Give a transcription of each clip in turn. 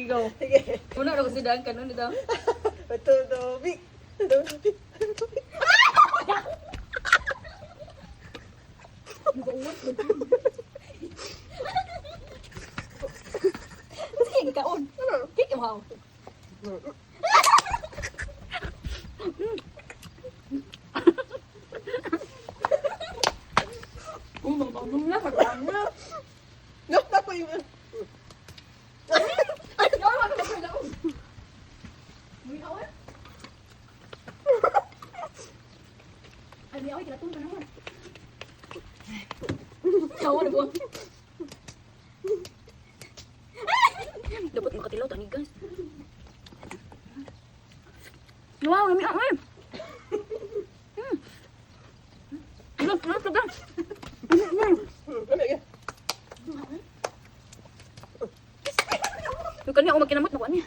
go. Sige. Puno na ko si Dan kanon dito. Tubig. Tubig. Sige kaon. Kiki mo. Bang na pagkaan na. No, ako yung... Dapat makatilaw tani guys. Wow, yummy ang eh. Look, guys. Yung kanya ako magkinamot na kuha niya.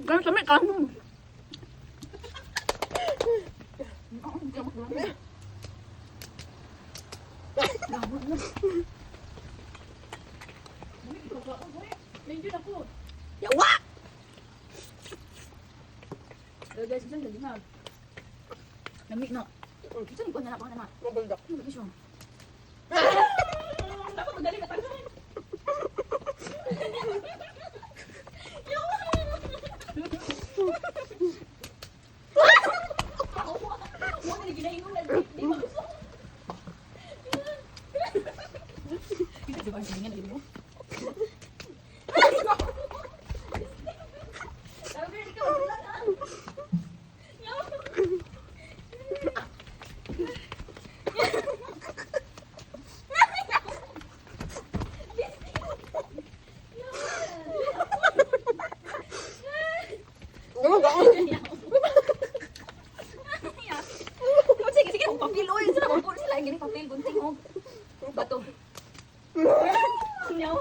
Ganun sa may ka. Yawa! Guys, isang lagi na. Nami na. Isang ko na lang naman. Mabuldak. Ano ba siya? Dapat madali na tayo. Sige, papel oil. Sila mapuro sila. Gini papel, gunting o. Bato. Sinyaw.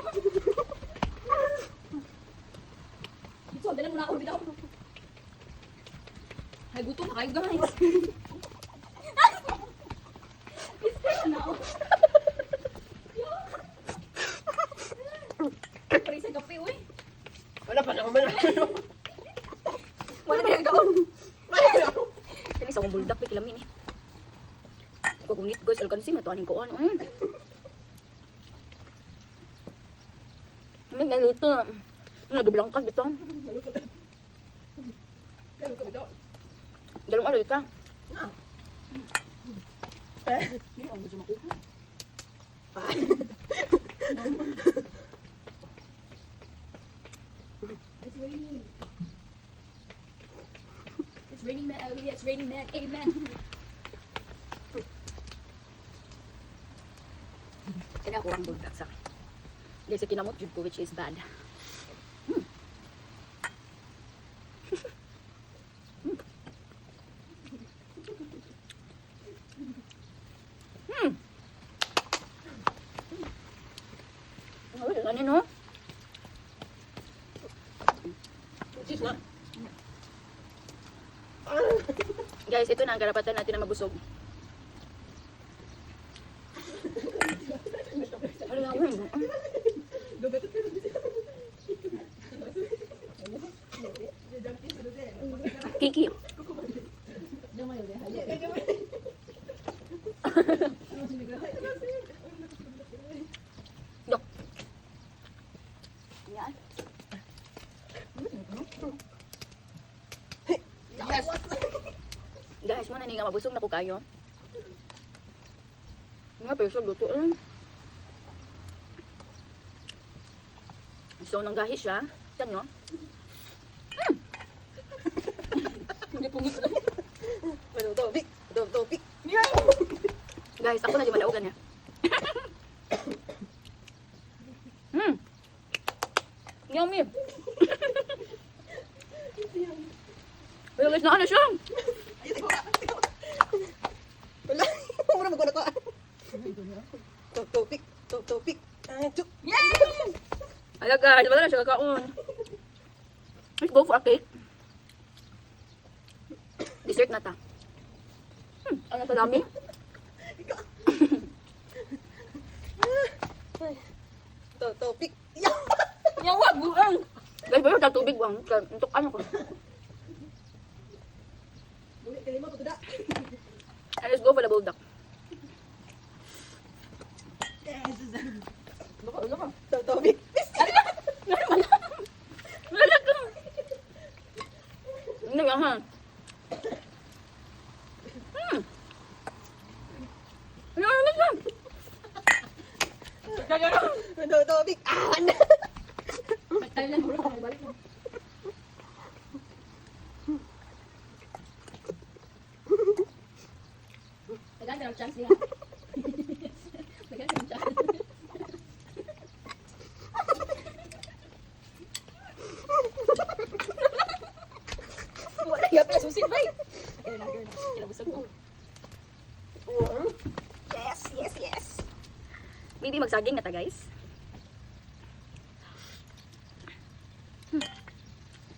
So, dala mo na ako bitaw. Ay, gutom na kayo guys. Ispera na ako. Pari sa kape, uy. Wala pa na ako man. Wala na yung gaon. Kani sa akong buldak, pikilamin eh. Kukunit guys, alkansi, matuanin ko ano. May naluto na. Nagbilang ka dito. Dalawang aloy ka. Hindi ako gusto makuha. It's raining. It's raining man, Aliyah. It's raining man. Amen. Kaya ako ang buldak sa guys, sa kinamot jud ko which is bad. Ano no? Guys, ito na ang karapatan natin na mabusog. Kiki. Dok. Yan. Yes. Guys, mo na nga mabusog na ko kayo. Nga peso luto lang. So, nang gahis siya. Yan nyo. Hindi pungit lang. Tubig. Tubig. Guys, ako na di malaugan niya. Yummy. Pero guys, naano siya. Wala. Mura mo ko na to. Tubig. Tubig. Yes! Ala guys, wala na siya kakaon. Let's go for a cake. Dessert na ta. Ano ta dami? Tubig. Yawa, buang. Guys, bayo tag tubig buang. Untuk ano ko. Buli ka lima, patuda. And let's go for the bulldog. Ano ka? Tubig. Lalat ka. Hindi nga ha. Ano ka? Tubig. Ano? Thailand mo lang. Balik mo. Tagaan ka ng chance niya. Tagaan ka ng chance. Wala yung susit, bay. Girl na. Kinabusog mo. Yes, yes, yes. Hindi magsaging na ta guys.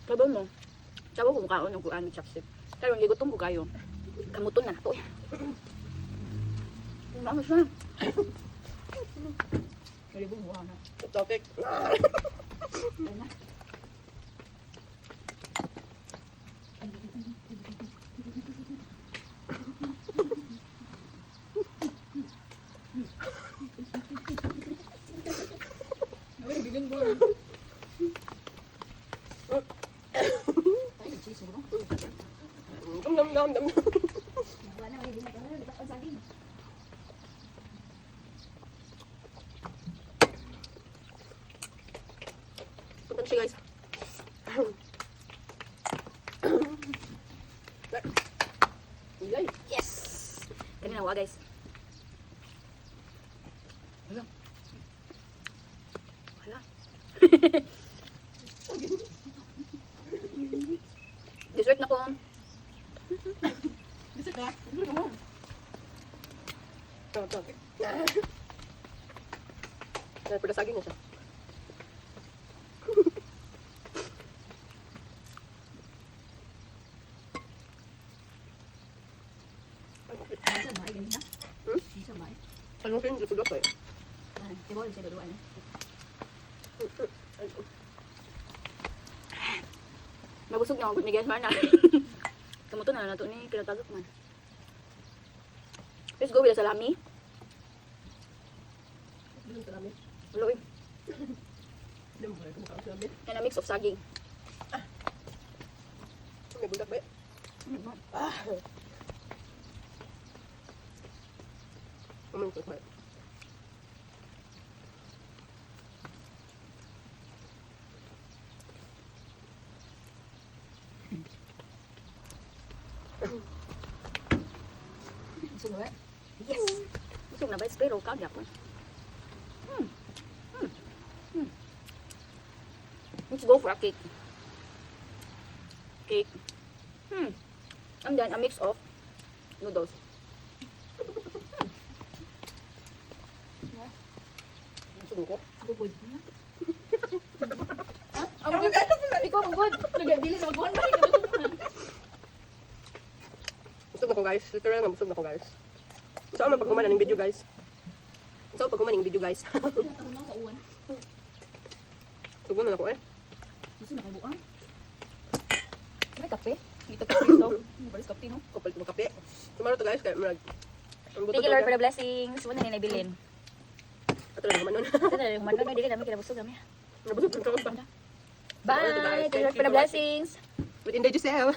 Sabi mo, sabi ko mukhaon yung kuhaan ng chopstick. Pero hindi gutom ko kayo. Kamuton na to. Ano siya? Hindi ko mukha na. Tubig. Ayun na. Ay, bigyan ko. Ay, cheese mo. Dam. Wala na, hindi na ka na. Dapat saging. Punta siya, guys. Yes! Kanina wa guys. Wala. Wala. Dessert na ko. Bisa ka? Tubig. Pada saging na siya. Bisa mai ganina. Bisa mai. Ano siya yung jutulok eh? Tibo sa duduan. Nabusog na ako ni Guys Marna. Kamuto na nato ni kinatagok man. Let's go with the salami. Dito sa namin. Ulo eh. Dito mo kumakain sa namin. Yan a mix of saging. May buldak ba? Ah. Umang ko tayo. Busog na ba? Yes! Busog na ba? Pero kagya po. Let's go for a cake. Cake. And then a mix of noodles. Sugo ko. Bubod. Ha? Ang bubod? Ikaw bubod. Nagabili sa magbuhan ba? Busog na ko guys. Literal na busog na ko guys. Saan man pagkumanan ng video guys? Saan pagkumanan ng video guys? Sugo na ako eh. Gusto na kayo buang? May kape? Dito kape ito. Baris kape no? Kapal ko kape. Tumaro to guys kaya marag. Thank you Lord for the blessings. Wala na nabilin. Ato na naman nun. Ito na yung manang hindi ka namin kinabusog kami. Nabusog ko pa. Bye! Thank you Lord for the blessings. Within the Giselle.